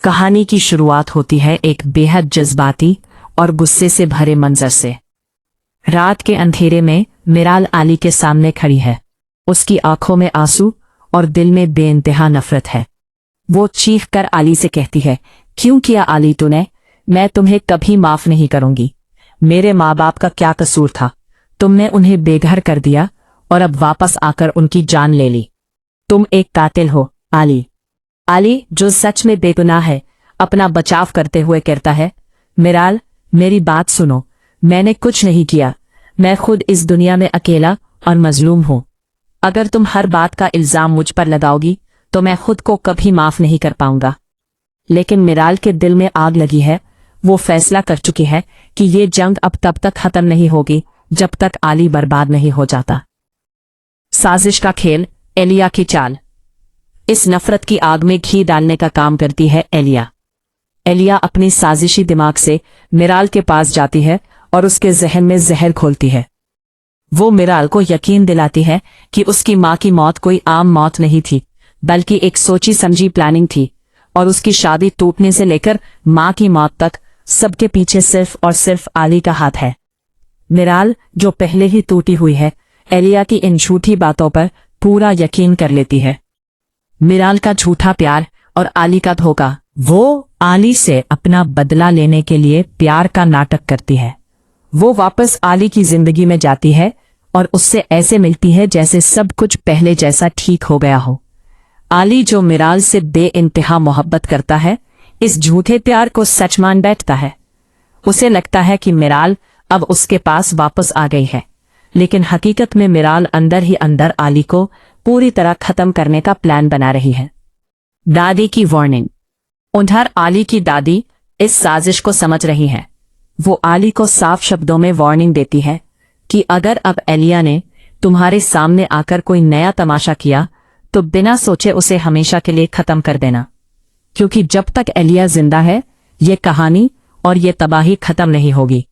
कहानी की शुरुआत होती है एक बेहद जज्बाती और गुस्से से भरे मंजर से। रात के अंधेरे में मिराल आली के सामने खड़ी है। उसकी आंखों में आंसू और दिल में बेइंतहा नफरत है। वो चीख कर आली से कहती है, क्यों किया आली तूने? मैं तुम्हें कभी माफ नहीं करूंगी। मेरे माँ बाप का क्या कसूर था? तुमने उन्हें बेघर कर दिया और अब वापस आकर उनकी जान ले ली। तुम एक कातिल हो आली। आली, जो सच में बेगुनाह है, अपना बचाव करते हुए कहता है, मिराल, मेरी बात सुनो। मैंने कुछ नहीं किया। मैं खुद इस दुनिया में अकेला और मजलूम हूं। अगर तुम हर बात का इल्जाम मुझ पर लगाओगी तो मैं खुद को कभी माफ नहीं कर पाऊंगा। लेकिन मिराल के दिल में आग लगी है। वो फैसला कर चुकी है कि ये जंग अब तब तक खत्म नहीं होगी जब तक आली बर्बाद नहीं हो जाता। साजिश का खेल, एलिया की चाल। इस नफरत की आग में घी डालने का काम करती है एलिया। एलिया अपनी साजिशी दिमाग से मिराल के पास जाती है और उसके जहन में जहर घोलती है। वो मिराल को यकीन दिलाती है कि उसकी माँ की मौत कोई आम मौत नहीं थी, बल्कि एक सोची समझी प्लानिंग थी, और उसकी शादी टूटने से लेकर माँ की मौत तक सबके पीछे सिर्फ और सिर्फ आली का हाथ है। मिराल, जो पहले ही टूटी हुई है, एलिया की इन झूठी बातों पर पूरा यकीन कर लेती है। मिराल का झूठा प्यार और आली का धोखा। वो आली से अपना बदला लेने के लिए प्यार का नाटक करती है। वो वापस आली की जिंदगी में जाती है और उससे ऐसे मिलती है जैसे सब कुछ पहले जैसा ठीक हो गया हो। आली, जो मिराल से बेइंतहा मोहब्बत करता है, इस झूठे प्यार को सच मान बैठता है। उसे लगता है कि मिराल अब उसके पास वापस आ गई है, लेकिन हकीकत में मिराल अंदर ही अंदर आली को पूरी तरह खत्म करने का प्लान बना रही है। दादी की वार्निंग। उधर आली की दादी इस साजिश को समझ रही है। वो आली को साफ शब्दों में वार्निंग देती है कि अगर अब एलिया ने तुम्हारे सामने आकर कोई नया तमाशा किया तो बिना सोचे उसे हमेशा के लिए खत्म कर देना, क्योंकि जब तक एलिया जिंदा है ये कहानी और ये तबाही खत्म नहीं होगी।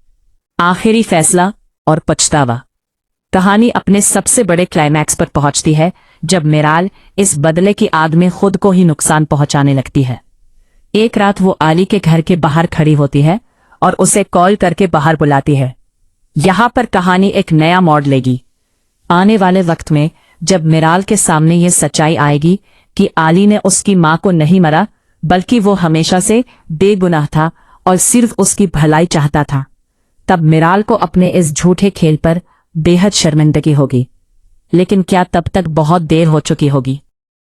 आखिरी फैसला और पछतावा। कहानी अपने सबसे बड़े क्लाइमैक्स पर पहुंचती है जब मिराल इस बदले की आग में खुद को ही नुकसान पहुंचाने लगती है। एक रात वो आली के घर के बाहर खड़ी होती है और उसे कॉल करके बाहर बुलाती है। यहां पर कहानी एक नया मोड़ लेगी। आने वाले वक्त में जब मिराल के सामने ये सच्चाई आएगी कि आली ने उसकी मां को नहीं मरा, बल्कि वो हमेशा से बेगुनाह था और सिर्फ उसकी भलाई चाहता था, तब मिराल को अपने इस झूठे खेल पर बेहद शर्मिंदगी होगी। लेकिन क्या तब तक बहुत देर हो चुकी होगी?